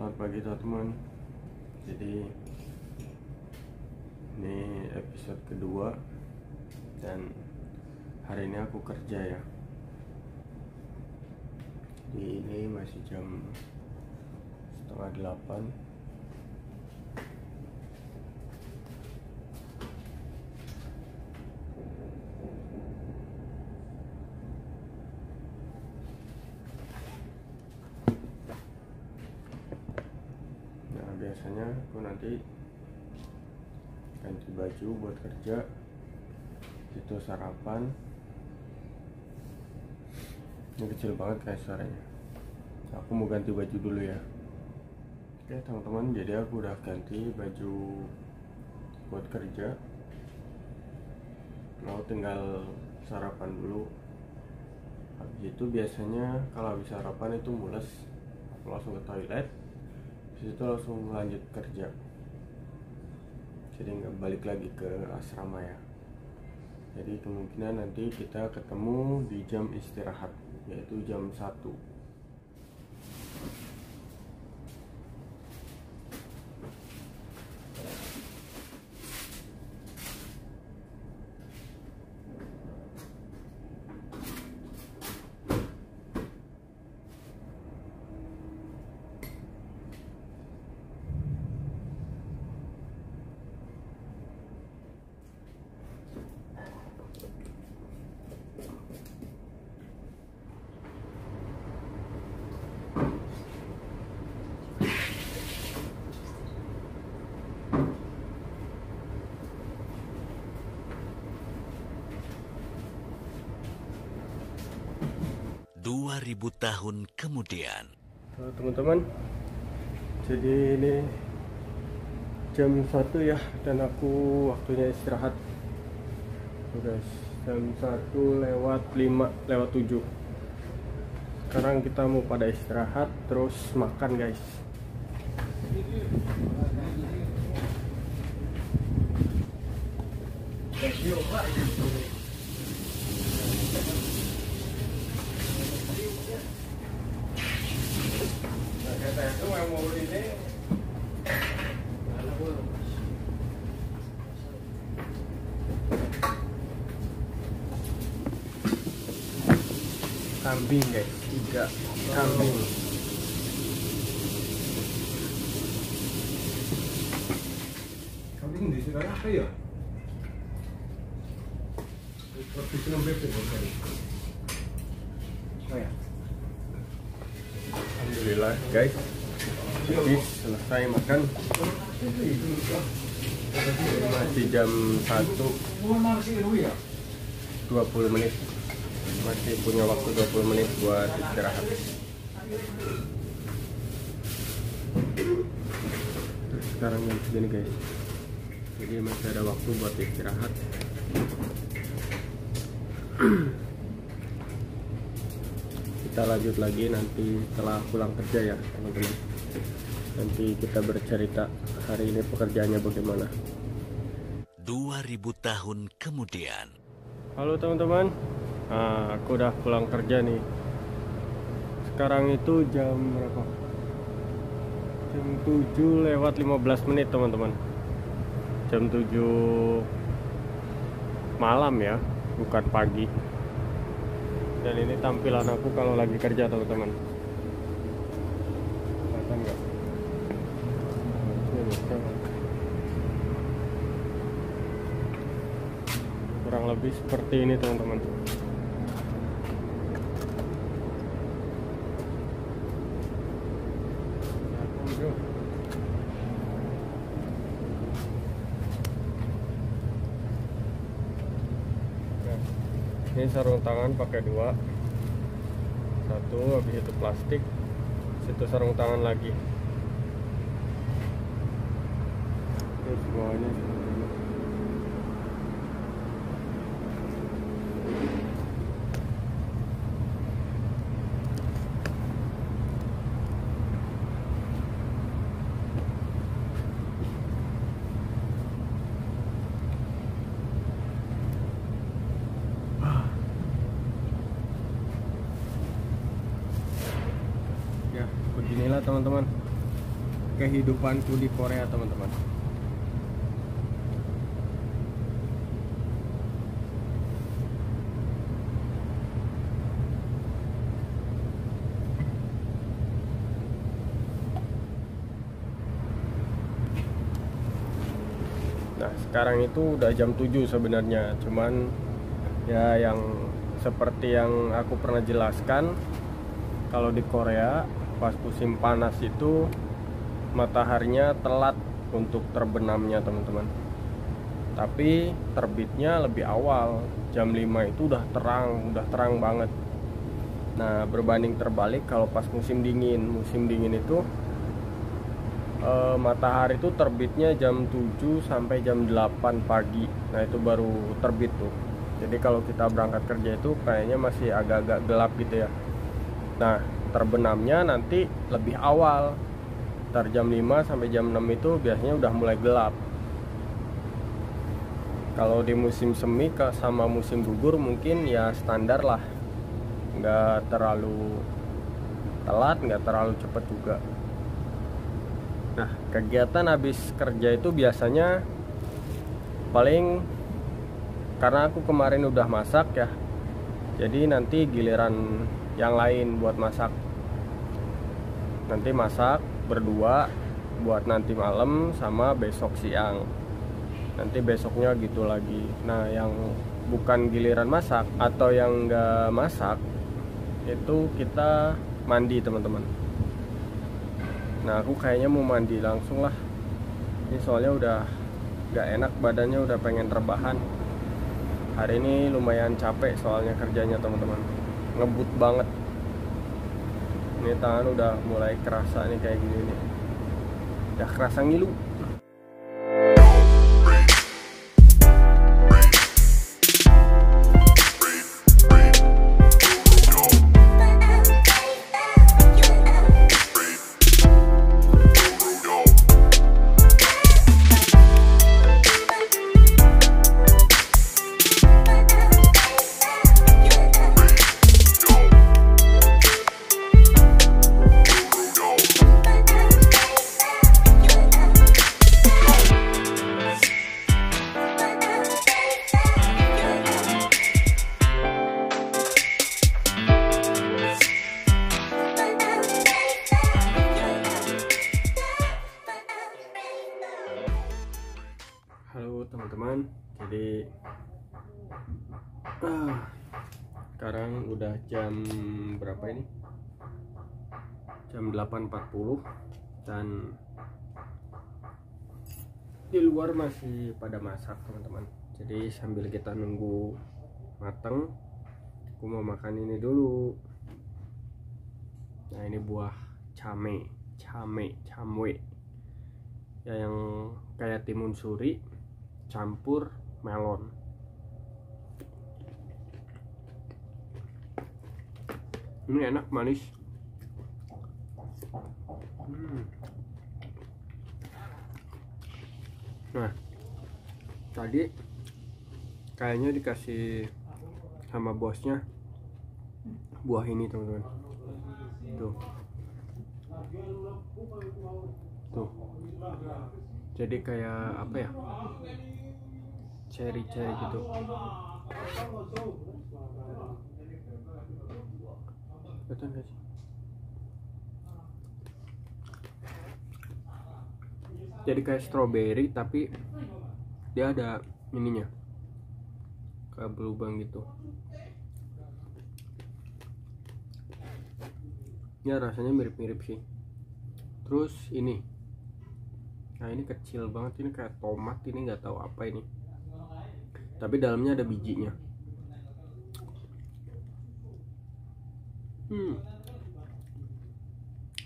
Selamat pagi teman-teman. Jadi ini episode kedua dan hari ini aku kerja ya. Jadi ini masih jam 7:30. Biasanya aku nanti ganti baju buat kerja, itu sarapan. Ini kecil banget kayak suaranya. Aku mau ganti baju dulu ya. Oke teman-teman, jadi aku udah ganti baju buat kerja. Mau tinggal sarapan dulu. Habis itu biasanya kalau habis sarapan itu mules, aku langsung ke toilet. Itu langsung lanjut kerja, jadi nggak balik lagi ke asrama ya. Jadi kemungkinan nanti kita ketemu di jam istirahat, yaitu jam 1. Tahun kemudian. Teman-teman, jadi ini jam 1 ya, dan aku waktunya istirahat. Guys, jam 1:05, 7. Sekarang kita mau pada istirahat terus makan guys. Kambing guys, 3 kambing. Kambing di sini apa ya? Oh ya. Alhamdulillah guys, jadi selesai makan. Masih jam 1:20 menit. Masih punya waktu 20 menit buat istirahat. Terus sekarang jam segini guys, jadi masih ada waktu buat istirahat. kita lanjut lagi nanti setelah pulang kerja ya teman-teman. Nanti kita bercerita hari ini pekerjaannya bagaimana. 2000 tahun kemudian. Halo teman-teman, nah, aku udah pulang kerja nih. Sekarang itu jam berapa? Jam 7 lewat 15 menit teman-teman. Jam 7 malam ya, bukan pagi. Dan ini tampilan aku kalau lagi kerja teman-teman. Kelihatan nggak? Kurang lebih seperti ini teman-teman. Ini sarung tangan pakai 2, 1 habis itu plastik, situ sarung tangan lagi. Ini semuanya ya beginilah teman-teman kehidupanku di Korea teman-teman. Nah sekarang itu udah jam 7 sebenarnya, cuman ya yang seperti yang aku pernah jelaskan, kalau di Korea pas musim panas itu mataharinya telat untuk terbenamnya teman-teman, tapi terbitnya lebih awal. Jam 5 itu udah terang banget. Nah berbanding terbalik kalau pas musim dingin itu matahari itu terbitnya jam 7 sampai jam 8 pagi. Nah itu baru terbit tuh. Jadi kalau kita berangkat kerja itu kayaknya masih agak-agak gelap gitu ya. Nah terbenamnya nanti lebih awal, ntar jam 5 sampai jam 6 itu biasanya udah mulai gelap. Kalau di musim semi sama musim gugur mungkin ya standar lah, nggak terlalu telat, nggak terlalu cepet juga. Nah kegiatan habis kerja itu biasanya paling, karena aku kemarin udah masak ya, jadi nanti giliran yang lain buat masak. Nanti masak berdua buat nanti malam sama besok siang. Nanti besoknya gitu lagi. Nah yang bukan giliran masak atau yang nggak masak itu kita mandi teman-teman. Nah aku kayaknya mau mandi langsung lah. Ini soalnya udah nggak enak, badannya udah pengen rebahan. Hari ini lumayan capek soalnya kerjanya teman-teman, ngebut banget. Ini tangan udah mulai kerasa nih kayak gini nih, udah kerasa ngilu. Halo teman-teman, jadi sekarang udah jam berapa ini? Jam 8.40 dan di luar masih pada masak teman-teman. Jadi sambil kita nunggu mateng, aku mau makan ini dulu. Nah ini buah camwe ya, yang kayak timun suri campur melon. Ini enak, manis. Nah, tadi kayaknya dikasih sama bosnya buah ini, teman-teman. Tuh. Tuh. Jadi kayak apa ya? Cherry-cherry gitu. Kelihatan gak sih? Jadi kayak strawberry tapi dia ada ininya, kayak berlubang gitu. Ya rasanya mirip-mirip sih. Terus ini, nah ini kecil banget, ini kayak tomat, ini nggak tahu apa ini, tapi dalamnya ada bijinya.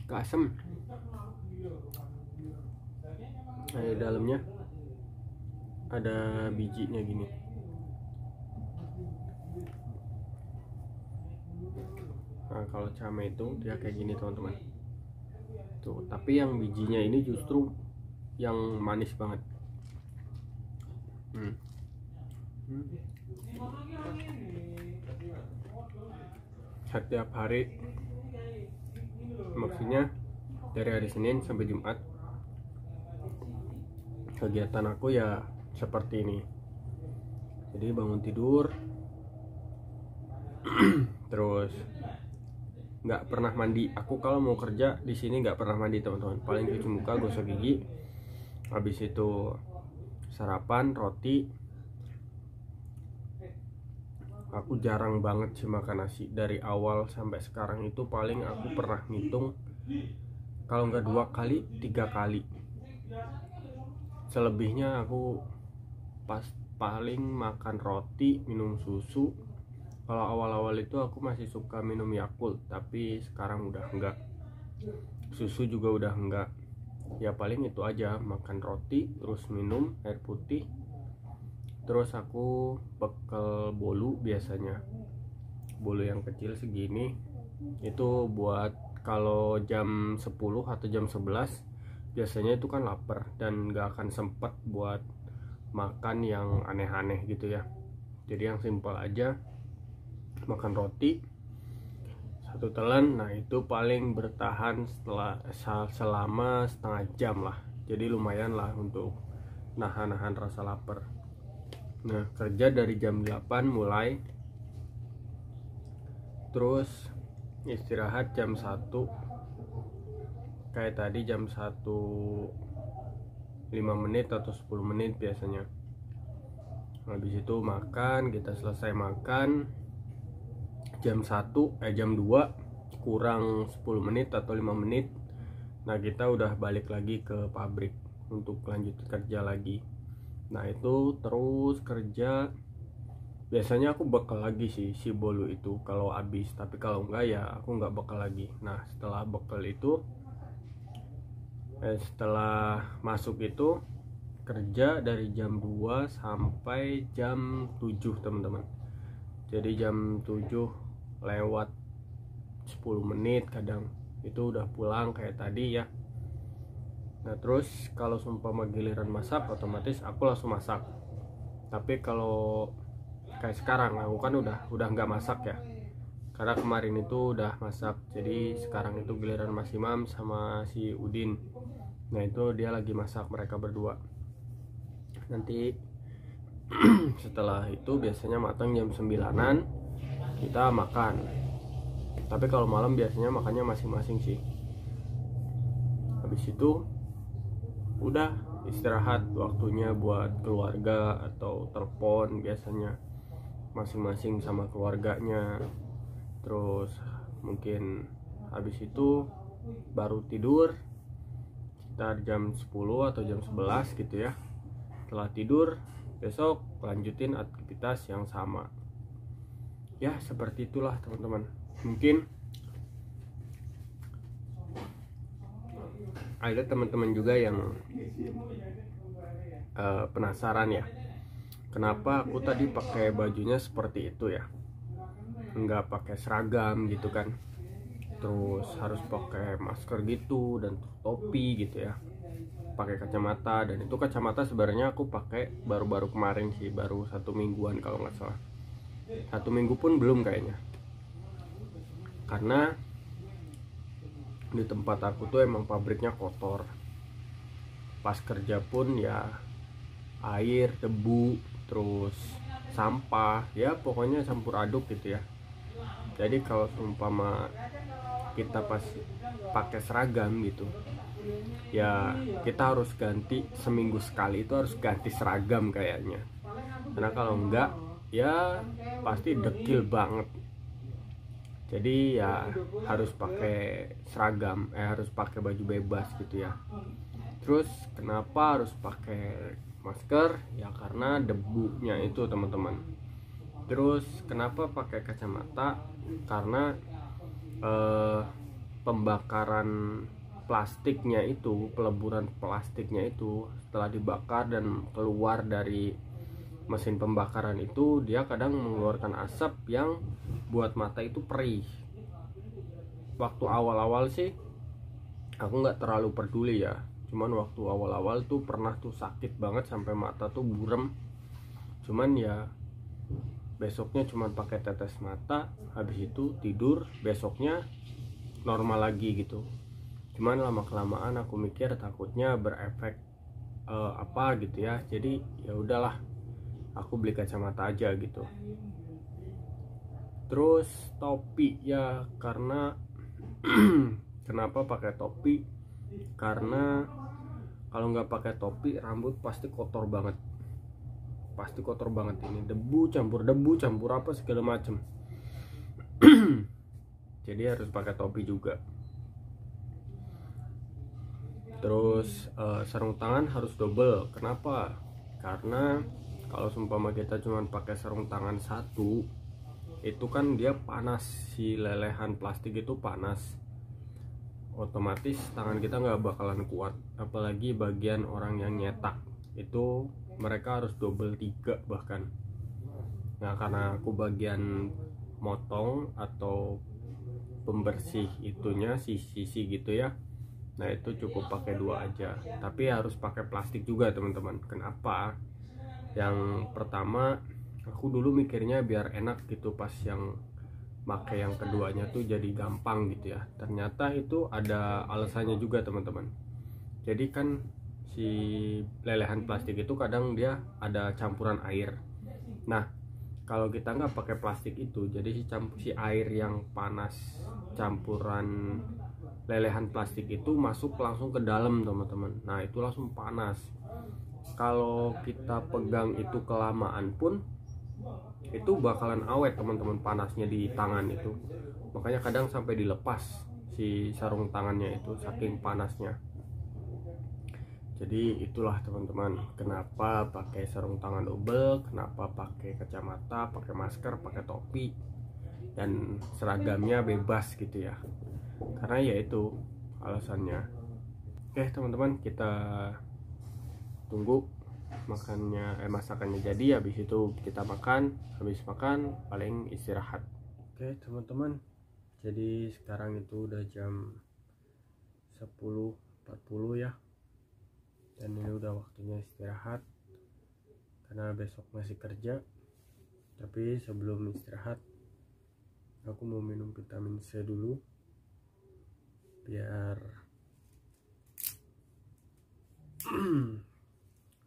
Asem. Nah, di dalamnya ada bijinya gini. Nah, kalau cabai itu dia kayak gini, teman-teman. Tuh, tapi yang bijinya ini justru yang manis banget. Setiap hari, maksudnya dari hari Senin sampai Jumat, kegiatan aku ya seperti ini. Jadi bangun tidur terus nggak pernah mandi. Aku kalau mau kerja di sini nggak pernah mandi, teman-teman. Paling cuci muka, gosok gigi, habis itu sarapan roti. Aku jarang banget sih makan nasi. Dari awal sampai sekarang itu paling aku pernah ngitung, kalau nggak 2 kali 3 kali. Selebihnya aku paling makan roti, minum susu. Kalau awal-awal itu aku masih suka minum Yakult, tapi sekarang udah enggak. Susu juga udah enggak. Ya paling itu aja, makan roti terus minum air putih. Terus aku bekal bolu, biasanya bolu yang kecil segini. Itu buat kalau jam 10 atau jam 11 biasanya itu kan lapar dan gak akan sempet buat makan yang aneh-aneh gitu ya. Jadi yang simpel aja, makan roti 1 telan. Nah itu paling bertahan selama setengah jam lah. Jadi lumayan lah untuk nahan-nahan rasa lapar. Nah kerja dari jam 8 mulai, terus istirahat jam 1, kayak tadi jam 1 5 menit atau 10 menit biasanya. Habis itu makan, kita selesai makan jam 2 kurang 10 menit atau 5 menit. Nah kita udah balik lagi ke pabrik untuk lanjut kerja lagi. Nah itu terus kerja. Biasanya aku bekal lagi sih si bolu itu kalau habis, tapi kalau enggak ya aku nggak bekal lagi. Nah setelah bekal itu, setelah masuk itu kerja dari jam 2 sampai jam 7, teman-teman. Jadi jam 7 lewat 10 menit kadang itu udah pulang kayak tadi ya. Nah terus kalau seumpama giliran masak, otomatis aku langsung masak. Tapi kalau kayak sekarang aku kan udah nggak masak ya, karena kemarin itu udah masak. Jadi sekarang itu giliran Mas Imam sama si Udin. Nah itu dia lagi masak, mereka berdua. Nanti setelah itu biasanya matang jam 9-an, kita makan. Tapi kalau malam biasanya makannya masing-masing sih. Habis itu udah istirahat, waktunya buat keluarga atau telepon biasanya masing-masing sama keluarganya. Terus mungkin habis itu baru tidur sekitar jam 10 atau jam 11 gitu ya. Setelah tidur besok lanjutin aktivitas yang sama ya, seperti itulah teman-teman. Mungkin ada teman-teman juga yang penasaran ya, kenapa aku tadi pakai bajunya seperti itu ya. nggak pakai seragam gitu kan, terus harus pakai masker gitu dan topi gitu ya, pakai kacamata. Dan itu kacamata sebenarnya aku pakai baru-baru kemarin sih, baru 1 mingguan kalau nggak salah, 1 minggu pun belum kayaknya, karena di tempat aku tuh emang pabriknya kotor. Pas kerja pun ya air, debu, terus sampah, ya pokoknya campur aduk gitu ya. Jadi kalau seumpama kita pas pakai seragam gitu ya, kita harus ganti seminggu sekali, itu harus ganti seragam kayaknya, karena kalau enggak ya pasti dekil banget. Jadi ya harus pakai seragam, harus pakai baju bebas gitu ya. Terus kenapa harus pakai masker? Ya karena debunya itu teman-teman. Terus kenapa pakai kacamata? Karena pembakaran plastiknya itu, peleburan plastiknya itu setelah dibakar dan keluar dari mesin pembakaran itu, dia kadang mengeluarkan asap yang buat mata itu perih. Waktu awal-awal sih aku nggak terlalu peduli ya, cuman waktu awal-awal tuh pernah tuh sakit banget sampai mata tuh burem. Cuman ya besoknya cuman pakai tetes mata, habis itu tidur, besoknya normal lagi gitu. Cuman lama kelamaan aku mikir takutnya berefek apa gitu ya, jadi ya udahlah aku beli kacamata aja gitu. Terus topi ya, karena kenapa pakai topi? Karena kalau nggak pakai topi rambut pasti kotor banget, pasti kotor banget. Ini debu campur apa segala macem. Jadi harus pakai topi juga. Terus sarung tangan harus double. Kenapa? Karena kalau seumpama kita cuma pakai sarung tangan satu, itu kan dia panas, si lelehan plastik itu panas, otomatis tangan kita nggak bakalan kuat. Apalagi bagian orang yang nyetak itu mereka harus double 3 bahkan. Nah karena aku bagian motong atau pembersih itunya, sisi gitu ya, nah itu cukup pakai 2 aja. Tapi harus pakai plastik juga teman-teman. Kenapa? Yang pertama, aku dulu mikirnya biar enak gitu, pas yang pakai yang keduanya tuh jadi gampang gitu ya. Ternyata itu ada alasannya juga teman-teman. Jadi kan si lelehan plastik itu kadang dia ada campuran air. Nah kalau kita nggak pakai plastik itu, jadi si air yang panas campuran lelehan plastik itu masuk langsung ke dalam teman-teman. Nah itu langsung panas. Kalau kita pegang itu kelamaan pun itu bakalan awet teman-teman, panasnya di tangan itu. Makanya kadang sampai dilepas si sarung tangannya itu saking panasnya. Jadi itulah teman-teman, kenapa pakai sarung tangan double, kenapa pakai kacamata, pakai masker, pakai topi, dan seragamnya bebas gitu ya. Karena ya itu alasannya. Oke teman-teman, kita tunggu masakannya jadi. Habis itu kita makan, habis makan paling istirahat. Oke teman-teman, jadi sekarang itu udah jam 10.40 ya, dan ini udah waktunya istirahat karena besok masih kerja. Tapi sebelum istirahat aku mau minum vitamin C dulu biar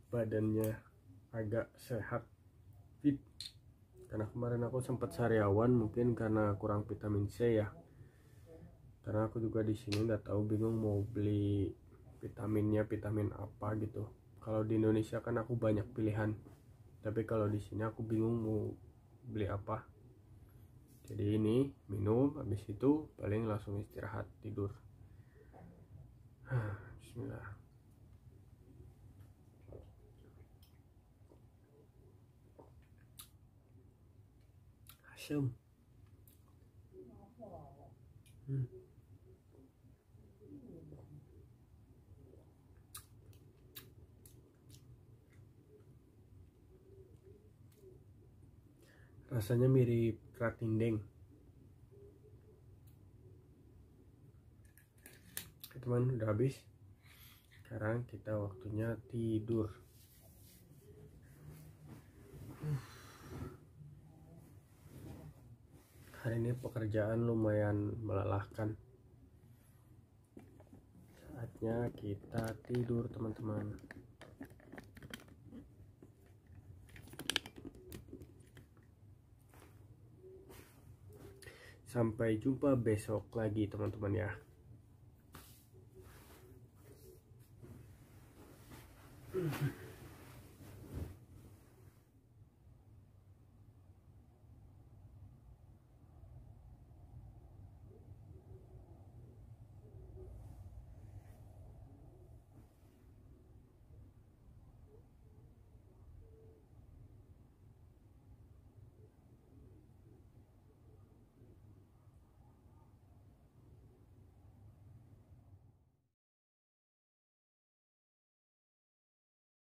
badannya agak sehat, fit. Karena kemarin aku sempat sariawan, mungkin karena kurang vitamin C ya. Karena aku juga di sini nggak tahu, bingung mau beli vitaminnya vitamin apa gitu. Kalau di Indonesia kan aku banyak pilihan, tapi kalau di sini aku bingung mau beli apa. Jadi ini minum, habis itu paling langsung istirahat tidur. Bismillah. Asam. Rasanya mirip kerat dinding. Oke teman, udah habis. Sekarang kita waktunya tidur. Hari ini pekerjaan lumayan melelahkan. Saatnya kita tidur teman-teman. Sampai jumpa besok lagi teman-teman ya.